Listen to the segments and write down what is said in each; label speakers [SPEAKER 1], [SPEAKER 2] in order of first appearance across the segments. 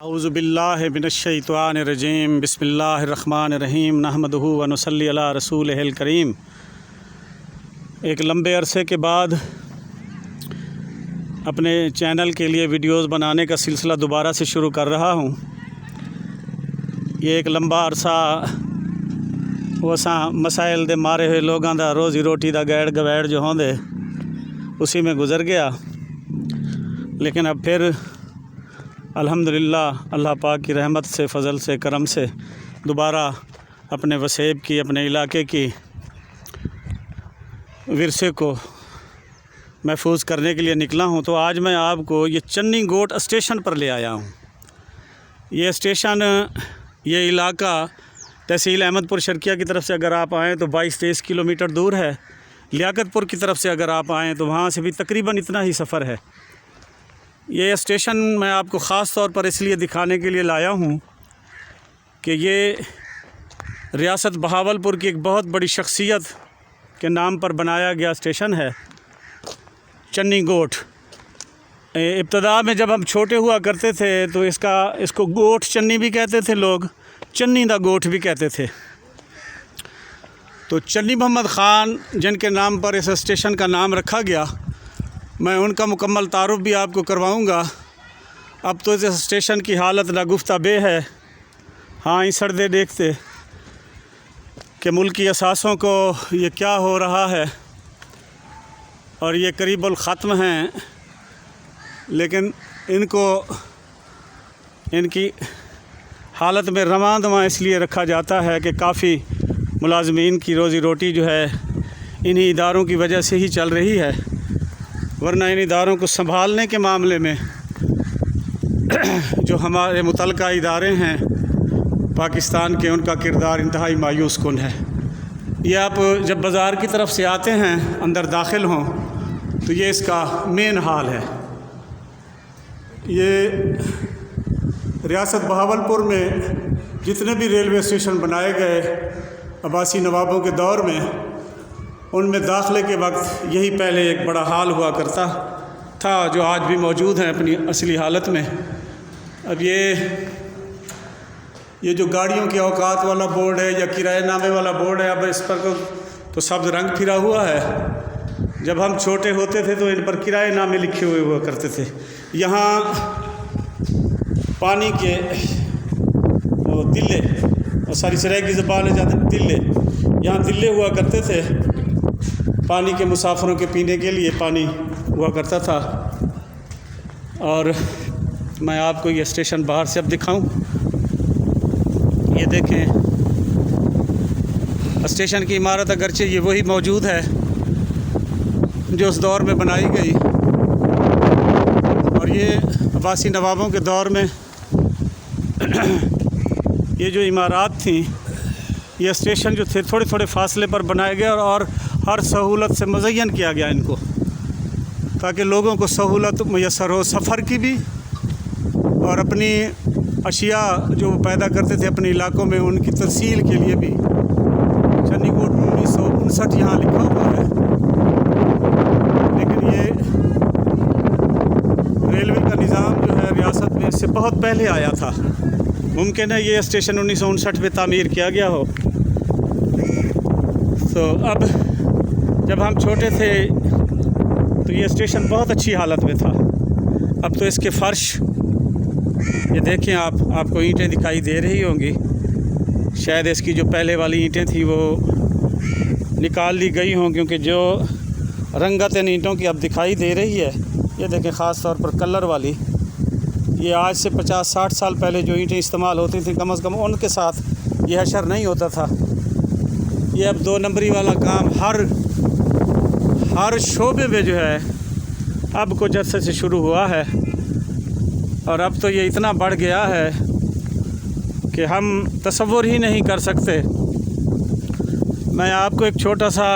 [SPEAKER 1] اعوذ باللہ من الشیطان الرجیم بسم اللہ الرحمن الرحیم نحمدہ و نصلی علی رسولہ الکریم۔ ایک لمبے عرصے کے بعد اپنے چینل کے لیے ویڈیوز بنانے کا سلسلہ دوبارہ سے شروع کر رہا ہوں۔ یہ ایک لمبا عرصہ وساں مسائل دے مارے ہوئے لوگاں دا روزی روٹی دا گیڑ گویڑ جو ہوندے اسی میں گزر گیا، لیکن اب پھر الحمدللہ اللہ پاک کی رحمت سے، فضل سے، کرم سے دوبارہ اپنے وسیب کی، اپنے علاقے کی ورثے کو محفوظ کرنے کے لیے نکلا ہوں۔ تو آج میں آپ کو یہ چنی گوٹ اسٹیشن پر لے آیا ہوں۔ یہ اسٹیشن، یہ علاقہ تحصیل احمد پور شرقیہ کی طرف سے اگر آپ آئیں تو 22-23 کلومیٹر دور ہے۔ لیاقت پور کی طرف سے اگر آپ آئیں تو وہاں سے بھی تقریباً اتنا ہی سفر ہے۔ یہ اسٹیشن میں آپ کو خاص طور پر اس لیے دکھانے کے لیے لایا ہوں کہ یہ ریاست بہاولپور کی ایک بہت بڑی شخصیت کے نام پر بنایا گیا اسٹیشن ہے، چنی گوٹ۔ ابتدا میں جب ہم چھوٹے ہوا کرتے تھے تو اس کو گوٹ چنی بھی کہتے تھے لوگ، چنی دا گوٹ بھی کہتے تھے۔ تو چنی محمد خان جن کے نام پر اس اسٹیشن کا نام رکھا گیا، میں ان کا مکمل تعارف بھی آپ کو کرواؤں گا۔ اب تو اس اسٹیشن کی حالت ناگفتہ بے ہے۔ ہاں ہی سردے دیکھتے کہ ملکی اثاثوں کو یہ کیا ہو رہا ہے، اور یہ قریب الختم ہیں، لیکن ان کی حالت میں رواں دواں اس لیے رکھا جاتا ہے کہ کافی ملازمین کی روزی روٹی جو ہے انہی اداروں کی وجہ سے ہی چل رہی ہے، ورنہ ان اداروں کو سنبھالنے کے معاملے میں جو ہمارے متعلقہ ادارے ہیں پاکستان کے، ان کا کردار انتہائی مایوس کن ہے۔ یہ آپ جب بازار کی طرف سے آتے ہیں، اندر داخل ہوں تو یہ اس کا مین حال ہے۔ یہ ریاست بہاولپور میں جتنے بھی ریلوے اسٹیشن بنائے گئے عباسی نوابوں کے دور میں، ان میں داخلے کے وقت یہی پہلے ایک بڑا حال ہوا کرتا تھا، جو آج بھی موجود ہیں اپنی اصلی حالت میں۔ اب یہ جو گاڑیوں کے اوقات والا بورڈ ہے یا کرایہ نامے والا بورڈ ہے، اب اس پر تو سبز رنگ پھرا ہوا ہے۔ جب ہم چھوٹے ہوتے تھے تو ان پر کرایہ نامے لکھے ہوئے ہوا کرتے تھے۔ یہاں پانی کے دلے، اور ساری سرائیکی زبان ہے جاتے دلے، یہاں دلے ہوا کرتے تھے، پانی کے مسافروں کے پینے کے لیے پانی ہوا کرتا تھا۔ اور میں آپ کو یہ اسٹیشن باہر سے اب دکھاؤں۔ یہ دیکھیں، اسٹیشن کی عمارت اگرچہ یہ وہی موجود ہے جو اس دور میں بنائی گئی، اور یہ عباسی نوابوں کے دور میں یہ جو عمارات تھیں، یہ اسٹیشن جو تھے تھوڑے تھوڑے فاصلے پر بنائے گئے، اور ہر سہولت سے مزین کیا گیا ان کو، تاکہ لوگوں کو سہولت میسر ہو سفر کی بھی، اور اپنی اشیاء جو وہ پیدا کرتے تھے اپنے علاقوں میں ان کی ترسیل کے لیے بھی۔ چنی گوٹ 1959 یہاں لکھا ہوا ہے، لیکن یہ ریلوے کا نظام جو ہے ریاست میں اس سے بہت پہلے آیا تھا۔ ممکن ہے یہ اسٹیشن 1959 میں تعمیر کیا گیا ہو۔ تو اب جب ہم چھوٹے تھے تو یہ اسٹیشن بہت اچھی حالت میں تھا۔ اب تو اس کے فرش، یہ دیکھیں آپ کو اینٹیں دکھائی دے رہی ہوں گی، شاید اس کی جو پہلے والی اینٹیں تھیں وہ نکال لی گئی ہوں، کیونکہ جو رنگت ان اینٹوں کی اب دکھائی دے رہی ہے، یہ دیکھیں خاص طور پر کلر والی، یہ آج سے 50-60 سال پہلے جو اینٹیں استعمال ہوتی تھیں کم از کم ان کے ساتھ یہ حشر نہیں ہوتا تھا۔ یہ اب 2 نمبری والا کام ہر شعبے میں جو ہے اب کچھ عرصے سے شروع ہوا ہے، اور اب تو یہ اتنا بڑھ گیا ہے کہ ہم تصور ہی نہیں کر سکتے۔ میں آپ کو ایک چھوٹا سا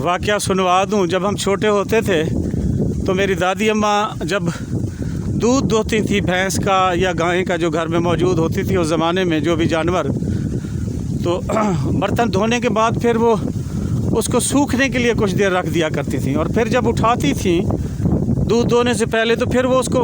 [SPEAKER 1] واقعہ سنوا دوں۔ جب ہم چھوٹے ہوتے تھے تو میری دادی اماں جب دودھ دوہتی تھی بھینس کا یا گائے کا جو گھر میں موجود ہوتی تھی اس زمانے میں، جو بھی جانور، تو برتن دھونے کے بعد پھر وہ اس کو سوکھنے کے لیے کچھ دیر رکھ دیا کرتی تھیں، اور پھر جب اٹھاتی تھیں دودھ دونے سے پہلے تو پھر وہ اس کو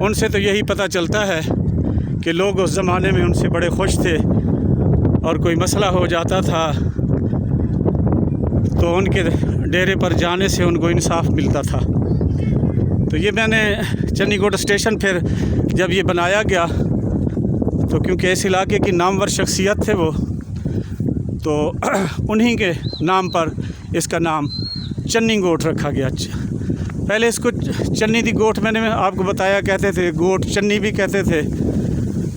[SPEAKER 1] ان سے تو یہی پتہ چلتا ہے کہ لوگ اس زمانے میں ان سے بڑے خوش تھے، اور کوئی مسئلہ ہو جاتا تھا تو ان کے ڈیرے پر جانے سے ان کو انصاف ملتا تھا۔ تو یہ میں نے چنی گوٹ اسٹیشن پھر جب یہ بنایا گیا تو کیونکہ اس علاقے کی نامور شخصیت تھے وہ، تو انہی کے نام پر اس کا نام چنی گوٹ رکھا گیا۔ پہلے اس کو چنی دی گوٹ میں نے آپ کو بتایا کہتے تھے، گوٹ چنی بھی کہتے تھے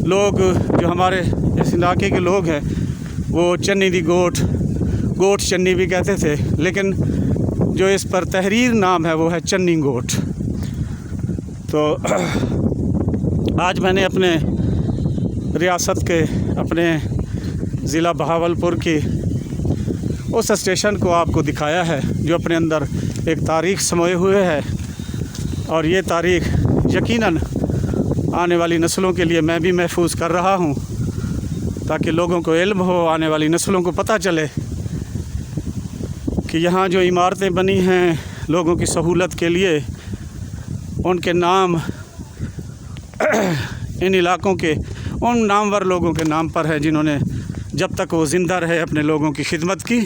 [SPEAKER 1] لوگ، جو ہمارے اس علاقے کے لوگ ہیں وہ چنی دی گوٹ، گوٹ چنی بھی کہتے تھے، لیکن جو اس پر تحریر نام ہے وہ ہے چنی گوٹ۔ تو آج میں نے اپنے ریاست کے، اپنے ضلع بہاولپور کی اس اسٹیشن کو آپ کو دکھایا ہے جو اپنے اندر ایک تاریخ سموئے ہوئے ہے، اور یہ تاریخ یقیناً آنے والی نسلوں کے لیے میں بھی محفوظ کر رہا ہوں، تاکہ لوگوں کو علم ہو، آنے والی نسلوں کو پتہ چلے کہ یہاں جو عمارتیں بنی ہیں لوگوں کی سہولت کے لیے، ان کے نام ان علاقوں کے ان نامور لوگوں کے نام پر ہے جنہوں نے جب تک وہ زندہ رہے اپنے لوگوں کی خدمت کی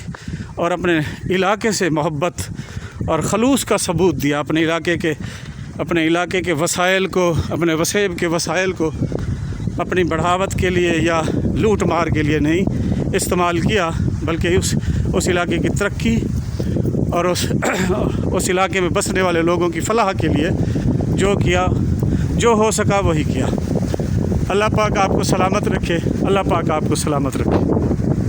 [SPEAKER 1] اور اپنے علاقے سے محبت اور خلوص کا ثبوت دیا، اپنے علاقے کے وسائل کو، اپنے وسیب کے وسائل کو اپنی بڑھاوت کے لیے یا لوٹ مار کے لیے نہیں استعمال کیا، بلکہ اس علاقے کی ترقی اور اس علاقے میں بسنے والے لوگوں کی فلاح کے لیے جو کیا، جو ہو سکا وہی کیا۔ اللہ پاک آپ کو سلامت رکھے، اللہ پاک آپ کو سلامت رکھے۔